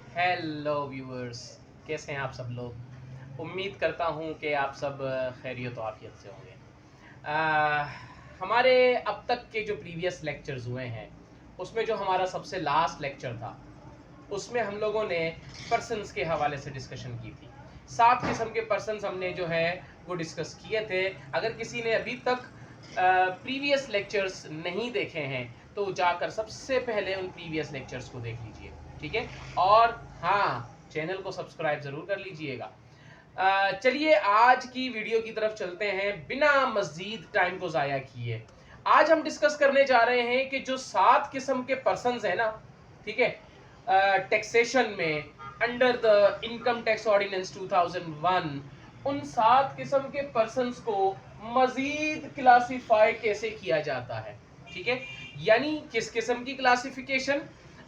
Hello viewers, कैसे हैं आप सब लोग। उम्मीद करता हूं कि आप सब खैरियत व आफियत से होंगे। हमारे अब तक के जो प्रीवियस लेक्चर्स हुए हैं उसमें जो हमारा सबसे लास्ट लेक्चर था उसमें हम लोगों ने पर्सन्स के हवाले से डिस्कशन की थी। 7 किस्म के पर्सन्स हमने जो है वो डिस्कस किए थे। अगर किसी ने अभी तक प्रीवियस लेक्चर्स नहीं देखे हैं तो जाकर सबसे पहले उन प्रीवियस लेक्चर्स को देख लीजिए, ठीक है। और हाँ, चैनल को सब्सक्राइब ज़रूर कर लीजिएगा। चलिए आज की वीडियो की तरफ चलते हैं बिना मज़ीद टाइम को ज़ाया किए। आज हम डिस्कस करने जा रहे हैं कि जो 7 किस्म के पर्सन्स हैं ना, ठीक है, टैक्सेशन में under the income tax ordinance 2001, उन 7 किस्म के पर्सन्स को मजीद क्लासिफाई कैसे किया जाता है, ठीक है। यानी किस किस्म की क्लासिफिकेशन,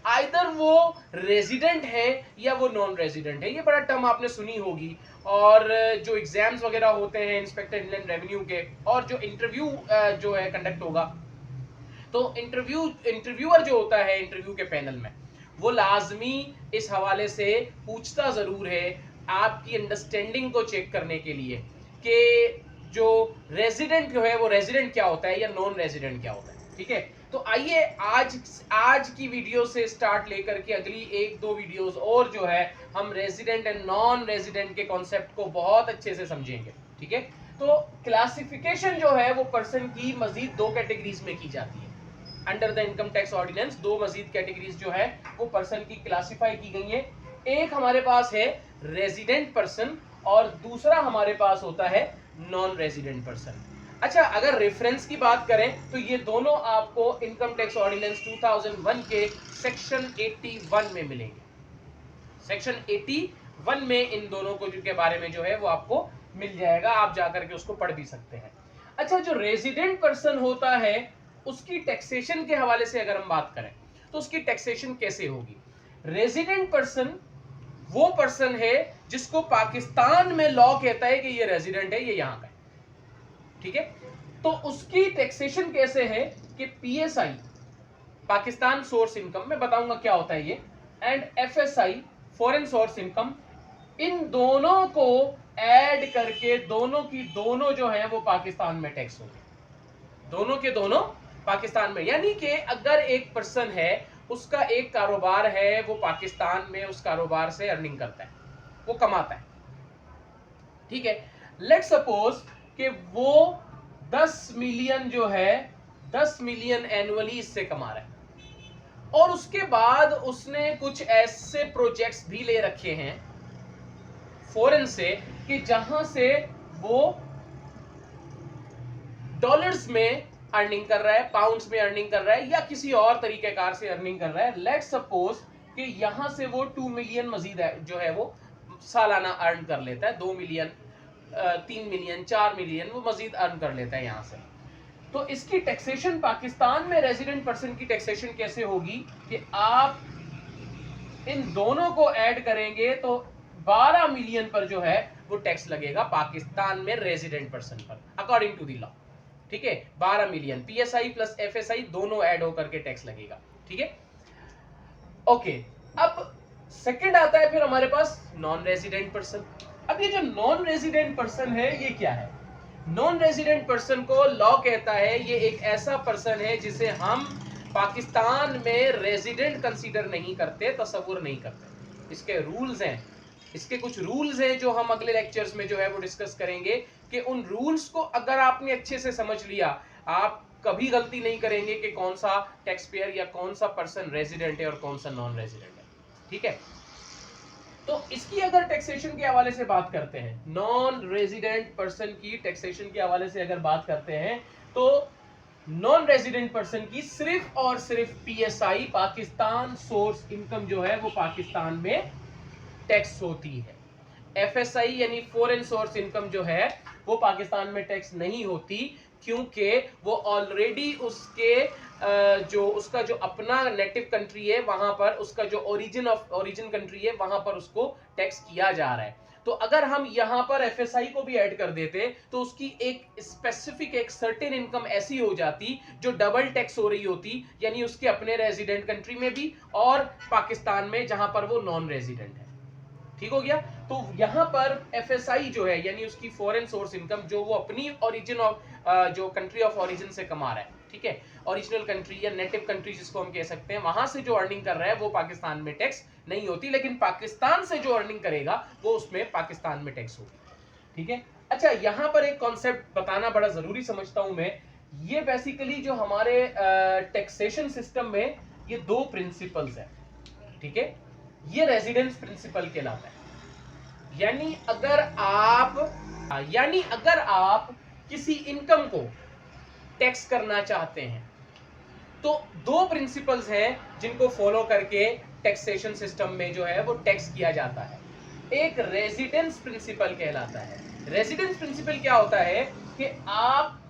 आइदर वो रेजिडेंट है या वो नॉन रेजिडेंट है। ये बड़ा टर्म आपने सुनी होगी। और जो एग्जाम्स वगैरह होते हैं इंस्पेक्टर इनलैंड रेवेन्यू के, और जो इंटरव्यू जो है कंडक्ट होगा, तो इंटरव्यूअर जो होता है इंटरव्यू के पैनल में, वो लाजमी इस हवाले से पूछता ज़रूर है आपकी अंडरस्टैंडिंग को चेक करने के लिए कि जो रेजिडेंट जो है वो रेजिडेंट क्या होता है या नॉन रेजिडेंट क्या होता है, ठीक है। तो आइए आज की वीडियो से स्टार्ट लेकर के अगली 1-2 वीडियोस और जो है हम रेजिडेंट एंड नॉन रेजिडेंट के कॉन्सेप्ट को बहुत अच्छे से समझेंगे, ठीक है। तो क्लासिफिकेशन जो है वो पर्सन की मजीद 2 कैटेगरीज में की जाती है। Under the income tax ordinance 2 मजीद कैटेगरीज जो है वो पर्सन की क्लासिफाई की गई है। एक हमारे पास है रेजिडेंट पर्सन और दूसरा हमारे पास होता है नॉन रेजिडेंट पर्सन। अच्छा, अगर रेफरेंस की बात करें तो ये दोनों आपको इनकम टैक्स ऑर्डिनेंस 2001 के सेक्शन 81 में मिलेंगे। सेक्शन 81 में इन दोनों को के बारे में जो है वो आपको मिल जाएगा, आप जाकर के उसको पढ़ भी सकते हैं। अच्छा, जो रेजिडेंट पर्सन होता है उसकी टैक्सेशन के हवाले से अगर हम बात करें तो उसकी टैक्सेशन कैसे होगी। रेजिडेंट पर्सन वो पर्सन है जिसको पाकिस्तान में लॉ कहता है कि ये रेजिडेंट है, ये यहां का है, ठीक है। तो उसकी टैक्सेशन कैसे है कि पीएसआई, पाकिस्तान सोर्स इनकम, मैं बताऊंगा क्या होता है ये, and FSI, foreign source income, इन दोनों को ऐड करके दोनों की दोनों जो है वो पाकिस्तान में टैक्स होंगे। दोनों के दोनों पाकिस्तान में, यानी कि अगर एक पर्सन है उसका एक कारोबार है, वो पाकिस्तान में उस कारोबार से अर्निंग करता है, वो कमाता है, ठीक है। लेट्स सपोज कि वो 10 मिलियन जो है 10 मिलियन एनुअली इससे कमा रहा है, और उसके बाद उसने कुछ ऐसे प्रोजेक्ट्स भी ले रखे हैं फॉरेन से कि जहां से वो डॉलर्स में अर्निंग कर रहा है, पाउंड्स में अर्निंग कर रहा है, या किसी और तरीकेकार से अर्निंग कर रहा है। लेट्स सपोज कि यहां से वो 2 मिलियन मजीद जो है वो सालाना अर्न कर लेता है, 2 मिलियन, 3 मिलियन, 4 मिलियन वो मजीद अर्न कर लेता है यहां से। तो इसकी टैक्सेशन पाकिस्तान में रेजिडेंट पर्सन की टैक्सेशन कैसे होगी कि आप इन दोनों को ऐड करेंगे तो 12 मिलियन पर जो है वो टैक्स लगेगा पाकिस्तान में रेजिडेंट पर्सन पर, अकॉर्डिंग टू द लॉ, ठीक है। 12 मिलियन पीएसआई प्लस एफएसआई दोनों ऐड होकर के टैक्स लगेगा, ठीक है। ओके, अब सेकंड आता है फिर हमारे पास नॉन रेजिडेंट पर्सन। अब ये जो नॉन रेजिडेंट पर्सन है ये क्या है। नॉन रेजिडेंट पर्सन को लॉ कहता है ये एक ऐसा पर्सन है जिसे हम पाकिस्तान में रेजिडेंट कंसीडर नहीं करते, तस्वुर नहीं करते। इसके रूल्स हैं, इसके कुछ रूल्स हैं जो हम अगले लेक्चर्स में जो है वो डिस्कस करेंगे कि उन रूल्स को अगर आपने अच्छे से समझ लिया, आप कभी गलती नहीं करेंगे कि कौन सा टैक्स पेयर या कौन सा पर्सन रेजिडेंट है और कौन सा नॉन रेजिडेंट है, ठीक है। तो इसकी अगर टैक्सेशन के हवाले से बात करते हैं, नॉन रेजिडेंट पर्सन की टैक्सेशन के हवाले से अगर बात करते हैं तो नॉन रेजिडेंट पर्सन की सिर्फ और सिर्फ पीएसआई, पाकिस्तान सोर्स इनकम जो है वो पाकिस्तान में टैक्स होती है। एफएसआई यानी फॉरेन सोर्स इनकम जो है वो पाकिस्तान में टैक्स नहीं होती, क्योंकि वो ऑलरेडी उसके उसका जो अपना नेटिव कंट्री है वहां पर उसका जो ओरिजिन कंट्री है वहां पर उसको टैक्स किया जा रहा है। तो अगर हम यहां पर एफएसआई को भी ऐड कर देते तो उसकी एक स्पेसिफिक एक सर्टेन इनकम ऐसी हो जाती जो डबल टैक्स हो रही होती, यानी उसके अपने रेजिडेंट कंट्री में भी और पाकिस्तान में जहां पर वो नॉन रेजिडेंट है। ठीक हो गया। तो यहां पर एफएसआई जो है यानी उसकी फॉरेन सोर्स इनकम जो वो अपनी ओरिजिन ऑफ जो कंट्री ऑफ ओरिजिन से कमा रहा है, ठीक है, ओरिजिनल कंट्री या नेटिव कंट्री जिसको हम कह सकते हैं, वहां से जो अर्निंग कर रहा है वो पाकिस्तान में टैक्स नहीं होती, लेकिन पाकिस्तान से जो अर्निंग करेगा वो उसमें पाकिस्तान में टैक्स होगी। ठीक है। अच्छा, यहां पर एक कॉन्सेप्ट बताना बड़ा जरूरी समझता हूं मैं। ये बेसिकली जो हमारे टैक्सेशन सिस्टम में ये दो प्रिंसिपल्स है, ठीक है। ये रेजिडेंस प्रिंसिपल कहलाता है। यानी अगर आप किसी इनकम को टैक्स करना चाहते हैं तो दो प्रिंसिपल्स हैं जिनको फॉलो करके टैक्सेशन सिस्टम में जो है वो टैक्स किया जाता है। एक रेजिडेंस प्रिंसिपल कहलाता है। रेजिडेंस प्रिंसिपल क्या होता है कि आप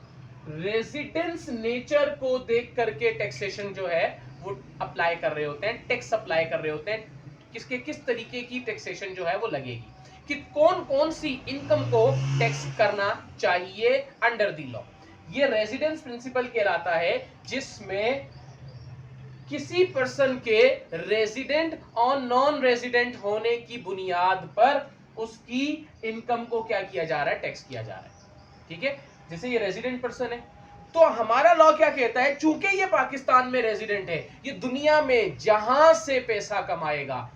रेजिडेंस नेचर को देख करके टैक्सेशन जो है वो अप्लाई कर रहे होते हैं, टैक्स अप्लाई कर रहे होते हैं, किस तरीके की टैक्सेशन जो है वो लगेगी, कि कौन कौन सी इनकम को टैक्स करना चाहिए अंडर द लॉ। ये रेजिडेंस प्रिंसिपल कहलाता है जिसमें किसी पर्सन के रेजिडेंट और नॉन रेजिडेंट होने की बुनियाद पर उसकी इनकम को क्या किया जा रहा है, टैक्स किया जा रहा है। ठीक है। जैसे ये रेजिडेंट पर्सन है तो हमारा लॉ क्या कहता है, चूंकि ये पाकिस्तान में रेजिडेंट है, ये दुनिया में जहां से पैसा कमाएगा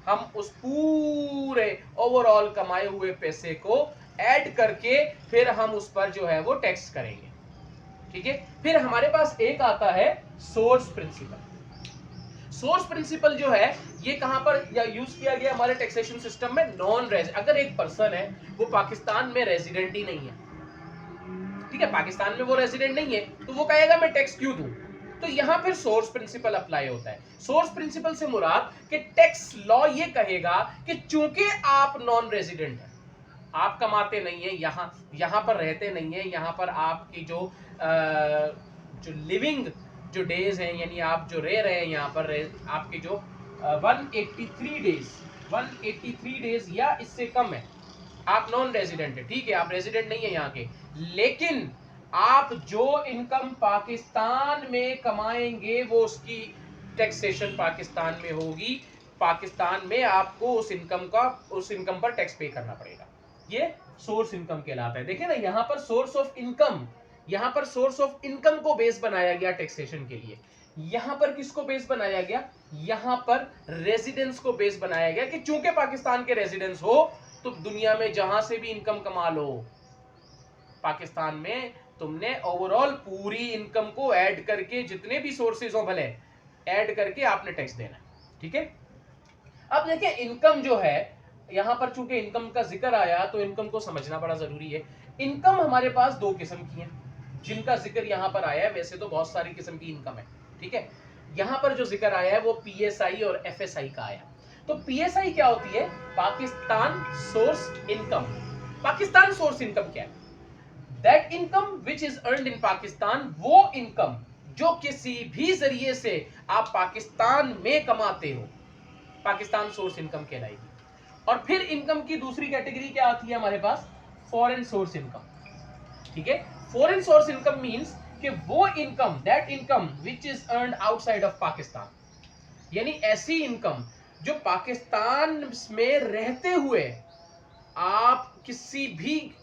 हम उस पूरे ओवरऑल कमाए हुए पैसे को ऐड करके फिर हम उस पर जो है वो टैक्स करेंगे। ठीक है। फिर हमारे पास एक आता है सोर्स प्रिंसिपल। सोर्स प्रिंसिपल जो है ये कहां पर यूज किया गया हमारे टैक्सेशन सिस्टम में, नॉन रेजिडेंट। अगर एक पर्सन है वो पाकिस्तान में रेजिडेंट ही नहीं है, ठीक है, पाकिस्तान में वो रेजिडेंट नहीं है, तो वो कहेगा मैं टैक्स क्यों दूं, तो यहां फिर सोर्स प्रिंसिपल अप्लाई होता है। सोर्स प्रिंसिपल से मुराद कि टैक्स लॉ ये कहेगा कि चूंकि आप नॉन रेजिडेंट हैं, आप कमाते नहीं है, यहां पर रहते नहीं है, यहां पर आपकी जो लिविंग जो डेज हैं, यानी आप जो रह रहे हैं यहां पर आपके जो 183 डेज या इससे कम है, आप नॉन रेजिडेंट है, ठीक है, आप रेजिडेंट नहीं है यहाँ के, लेकिन आप जो इनकम पाकिस्तान में कमाएंगे वो उसकी टैक्सेशन पाकिस्तान में होगी, पाकिस्तान में आपको उस इनकम पर टैक्स पे करना पड़ेगा। ये सोर्स इनकम कहलाता है। देखिए ना, यहाँ पर सोर्स ऑफ इनकम को बेस बनाया गया टैक्सेशन के लिए। यहां पर किसको बेस बनाया गया, यहां पर रेजिडेंस को बेस बनाया गया कि चूंकि पाकिस्तान के रेजिडेंस हो तो दुनिया में जहां से भी इनकम कमा लो, पाकिस्तान में तुमने ओवरऑल पूरी इनकम को ऐड करके, जितने भी सोर्सेज हो भले, ऐड करके आपने टैक्स देना है। ठीक है। अब देखिए इनकम जो है, यहां पर चूंकि इनकम का जिक्र आया तो इनकम को समझना बड़ा जरूरी है। इनकम हमारे पास दो किस्म की है जिनका जिक्र यहां पर आया है, वैसे तो बहुत सारी किस्म की इनकम है, ठीक है। यहां पर जो जिक्र आया है वो पीएसआई और एफएसआई का आया। तो पीएसआई क्या होती है, Pakistan source income. Pakistan source income क्या है, that income which is earned in Pakistan, वो इनकम जो किसी भी जरिए से आप पाकिस्तान में कमाते हो, पाकिस्तान सोर्स इनकम कहलाएगी। और फिर इनकम की दूसरी कैटेगरी क्या आती है हमारे पास, फॉरेन सोर्स इनकम। ठीक है। फॉरेन सोर्स इनकम मींस कि वो income, that income which is earned outside of Pakistan, यानी ऐसी इनकम जो पाकिस्तान में रहते हुए आप किसी भी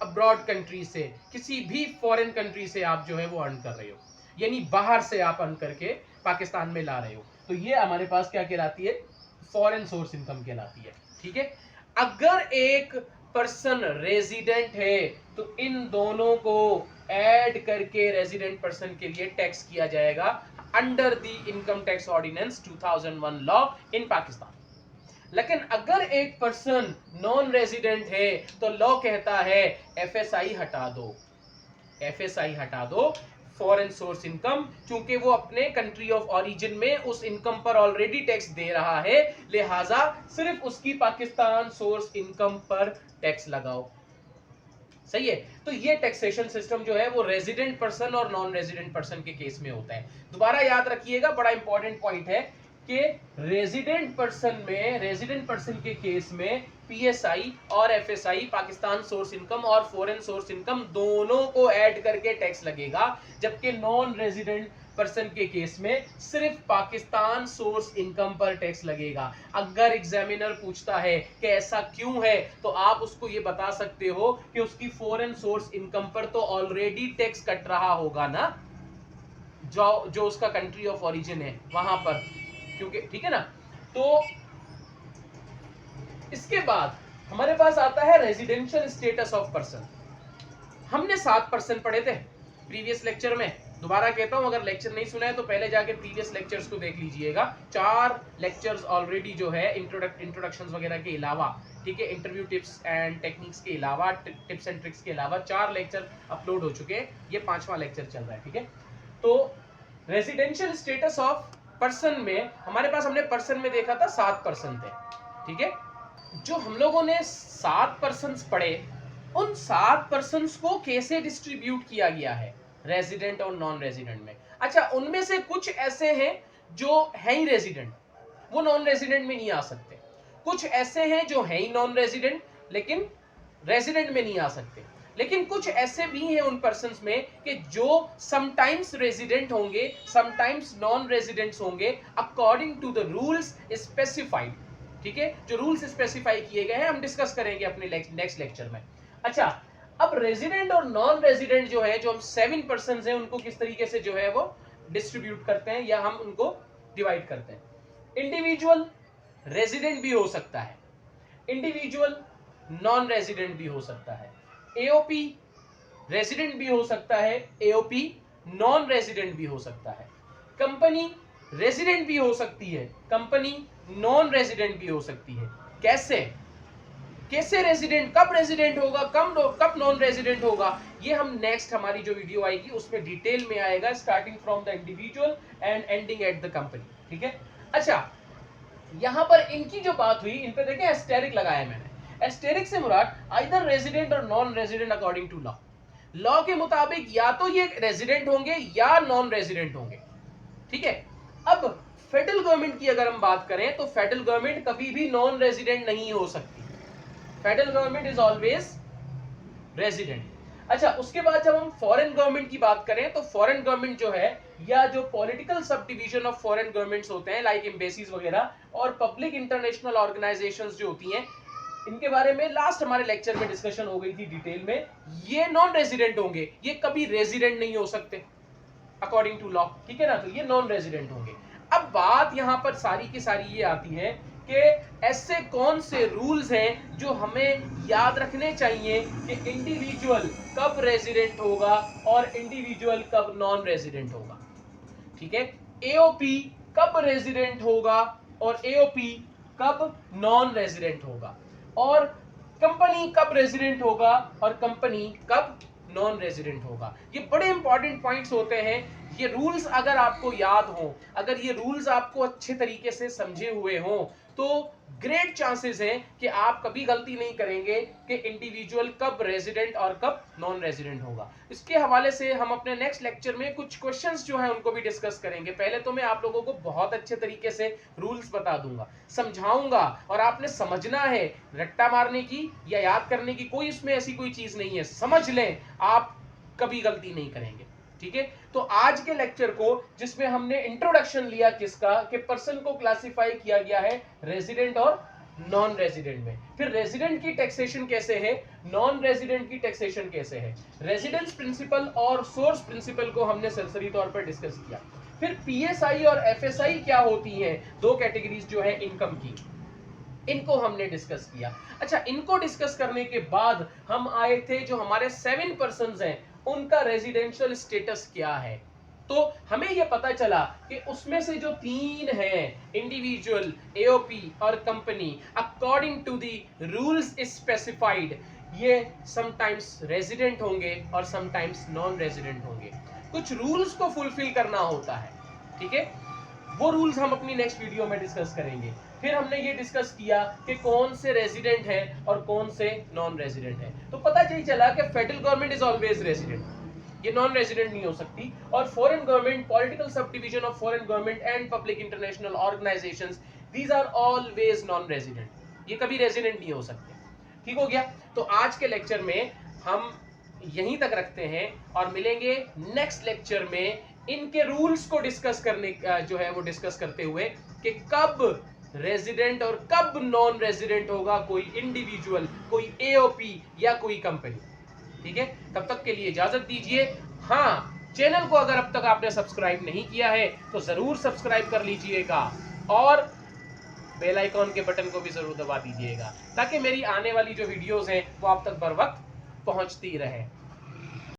अब्रॉड कंट्री से, किसी भी फॉरेन कंट्री से आप जो है वो अर्न कर रहे हो, यानी बाहर से आप अर्न करके पाकिस्तान में ला रहे हो, तो ये हमारे पास क्या कहलाती है, फॉरेन सोर्स इनकम कहलाती है। ठीक है। अगर एक पर्सन रेजिडेंट है तो इन दोनों को ऐड करके रेजिडेंट पर्सन के लिए टैक्स किया जाएगा under the income tax ordinance 2001 law in Pakistan. लेकिन अगर एक पर्सन नॉन रेजिडेंट है तो लॉ कहता है एफएसआई हटा दो, एफएसआई हटा दो, फॉरेन सोर्स इनकम, क्योंकि वो अपने कंट्री ऑफ ओरिजिन में उस इनकम पर ऑलरेडी टैक्स दे रहा है, लिहाजा सिर्फ उसकी पाकिस्तान सोर्स इनकम पर टैक्स लगाओ। सही है। तो ये टैक्सेशन सिस्टम जो है वो रेजिडेंट पर्सन और नॉन रेजिडेंट पर्सन के केस में होता है। दोबारा याद रखिएगा, बड़ा इंपॉर्टेंट पॉइंट है कि रेजिडेंट पर्सन के केस में पीएसआई और एफएसआई, पाकिस्तान सोर्स इनकम और फॉरेन सोर्स इनकम, दोनों को ऐड करके टैक्स लगेगा, जबकि नॉन रेजिडेंट पर्सन के केस में सिर्फ पाकिस्तान सोर्स इनकम पर टैक्स लगेगा। अगर एग्जामिनर पूछता है कि ऐसा क्यों है, तो आप उसको ये बता सकते हो कि उसकी फॉरेन सोर्स इनकम पर तो ऑलरेडी टैक्स कट रहा होगा ना, जो उसका कंट्री ऑफ ओरिजिन है वहां पर, क्योंकि ठीक है ना। तो इसके बाद हमारे पास आता है रेजिडेंशियल स्टेटस ऑफ पर्सन। हमने 7% पढ़े थे प्रीवियस लेक्चर में। दोबारा कहता हूं, अगर लेक्चर नहीं सुना है तो पहले जाके प्रीवियस लेक्चर्स को देख लीजिएगा। 4 लेक्चर्स ऑलरेडी जो है इंट्रोडक्शंस वगैरह के अलावा, ठीक है, इंटरव्यू टिप्स एंड टेक्निक्स के अलावा, टिप्स एंड ट्रिक्स के अलावा 4 लेक्चर अपलोड हो चुके हैं। ये 5वां लेक्चर चल रहा है, ठीक है। तो रेजिडेंशियल स्टेटस ऑफ पर्सन में हमारे पास, हमने पर्सन में देखा था 7% थे, ठीक है। जो हम लोगों ने 7 पर्सन्स पढ़े, उन 7 पर्सन्स को कैसे डिस्ट्रीब्यूट किया गया है रेजिडेंट और नॉन रेजिडेंट में। अच्छा, उनमें से कुछ ऐसे हैं जो है ही रेजिडेंट, वो नॉन रेजिडेंट में नहीं आ सकते। कुछ ऐसे हैं जो है ही नॉन रेजिडेंट लेकिन रेजिडेंट में नहीं आ सकते। लेकिन कुछ ऐसे भी हैं उन पर्सन्स में कि जो समटाइम्स रेजिडेंट होंगे, समटाइम्स नॉन रेजिडेंट्स होंगे, according to the rules specified, ठीक है। जो रूल्स स्पेसिफाई किए गए हैं हम डिस्कस करेंगे अपने नेक्स्ट लेक्चर में। अच्छा, अब रेजिडेंट और नॉन रेजिडेंट जो है, जो हम 7 पर्सन्स हैं, उनको किस तरीके से जो है वो डिस्ट्रीब्यूट करते हैं या हम उनको डिवाइड करते हैं। इंडिविजुअल रेजिडेंट भी हो सकता है, इंडिविजुअल नॉन रेजिडेंट भी हो सकता है, एओपी रेजिडेंट भी हो सकता है, एओपी नॉन रेजिडेंट भी हो सकता है, कंपनी रेजिडेंट भी हो सकती है, कंपनी नॉन रेजिडेंट भी हो सकती है। कैसे कैसे रेजिडेंट, कब रेजिडेंट होगा, कब नॉन रेजिडेंट होगा, ये हम नेक्स्ट हमारी जो वीडियो आएगी उसमें डिटेल में आएगा, starting from the individual and ending at the company, ठीक है। अच्छा, यहां पर इनकी जो बात हुई, इन पे देखें एस्टेरिक लगाया मैंने। एस्टेरिक से मुराद आइदर रेजिडेंट और non resident according to law. Law के मुताबिक या तो ये रेजिडेंट होंगे या नॉन रेजिडेंट होंगे, ठीक है। अब फेडरल गवर्नमेंट की अगर हम बात करें तो फेडरल गवर्नमेंट कभी भी नॉन रेजिडेंट नहीं हो सकती, federal government is always resident. अच्छा, उसके बाद जब हम फॉरेन गवर्नमेंट की बात करें तो फॉरेन गवर्नमेंट जो है, या जो political sub division of foreign governments होते हैं लाइक एम्बेसीज वगैरह, और पब्लिक इंटरनेशनल ऑर्गेनाइजेशंस जो होती हैं, इनके बारे में लास्ट हमारे लेक्चर में डिस्कशन हो गई थी डिटेल में। ये नॉन रेजिडेंट होंगे, ये कभी रेजिडेंट नहीं हो सकते अकॉर्डिंग टू लॉ, ठीक है ना। तो ये नॉन रेजिडेंट होंगे। अब बात यहां पर सारी की सारी ये आती है कि ऐसे कौन से रूल्स हैं जो हमें याद रखने चाहिए कि इंडिविजुअल कब रेजिडेंट होगा और इंडिविजुअल कब नॉन रेजिडेंट होगा, ठीक है। एओपी कब रेजिडेंट होगा और एओपी कब नॉन रेजिडेंट होगा, और कंपनी कब रेजिडेंट होगा और कंपनी कब नॉन रेजिडेंट होगा। ये बड़े इंपॉर्टेंट पॉइंट्स होते हैं। ये रूल्स अगर आपको याद हो, अगर ये रूल्स आपको अच्छे तरीके से समझे हुए हो, तो ग्रेट चांसेस हैं कि आप कभी गलती नहीं करेंगे कि इंडिविजुअल कब रेजिडेंट और कब नॉन रेजिडेंट होगा। इसके हवाले से हम अपने नेक्स्ट लेक्चर में कुछ क्वेश्चंस जो हैं उनको भी डिस्कस करेंगे। पहले तो मैं आप लोगों को बहुत अच्छे तरीके से रूल्स बता दूंगा, समझाऊंगा, और आपने समझना है। रट्टा मारने की या याद करने की कोई इसमें ऐसी कोई चीज नहीं है, समझ लें, आप कभी गलती नहीं करेंगे, ठीक है। तो आज के लेक्चर को, जिसमें हमने इंट्रोडक्शन लिया किसका, कि पर्सन को क्लासिफाई किया गया है रेजिडेंट और नॉन रेजिडेंट में, फिर रेजिडेंट की टैक्सेशन कैसे है, नॉन रेजिडेंट की टैक्सेशन कैसे है, रेजिडेंस प्रिंसिपल और सोर्स प्रिंसिपल को हमने सरसरी तौर पर डिस्कस किया। फिर पीएसआई और एफएसआई क्या होती हैं, 2 कैटेगरीज जो है इनकम की, इनको हमने डिस्कस किया। अच्छा, इनको डिस्कस करने के बाद हम आए थे जो हमारे 7 पर्सन्स हैं, उनका रेजिडेंशियल स्टेटस क्या है। तो हमें यह पता चला कि उसमें से जो 3 हैं, इंडिविजुअल, एओपी और company, according to the rules specified, ये समटाइम्स रेजिडेंट होंगे और समटाइम्स नॉन रेजिडेंट होंगे। कुछ रूल्स को फुलफिल करना होता है, ठीक है। वो रूल्स हम अपनी नेक्स्ट वीडियो में डिस्कस करेंगे। फिर हमने ये डिस्कस किया कि कौन से रेजिडेंट है और कौन से नॉन रेजिडेंट है। तो पता यही चला कि federal government is always resident, ये नॉन रेजिडेंट नहीं हो सकती। और foreign government, political sub division of foreign government and public international organisations, these are always non resident, ये कभी रेजिडेंट नहीं हो सकते। ठीक हो गया। तो आज के लेक्चर में हम यहीं तक रखते हैं और मिलेंगे नेक्स्ट लेक्चर में इनके रूल्स को डिस्कस करने जो है वो डिस्कस करते हुए कि कब रेजिडेंट और कब नॉन रेजिडेंट होगा कोई इंडिविजुअल, कोई एओपी या कोई कंपनी। ठीक है, तब तक के लिए इजाजत दीजिए। हाँ, चैनल को अगर अब तक आपने सब्सक्राइब नहीं किया है तो जरूर सब्सक्राइब कर लीजिएगा और बेल आइकॉन के बटन को भी जरूर दबा दीजिएगा ताकि मेरी आने वाली जो वीडियोस हैं वो आप तक बर वक्त पहुंचती रहे।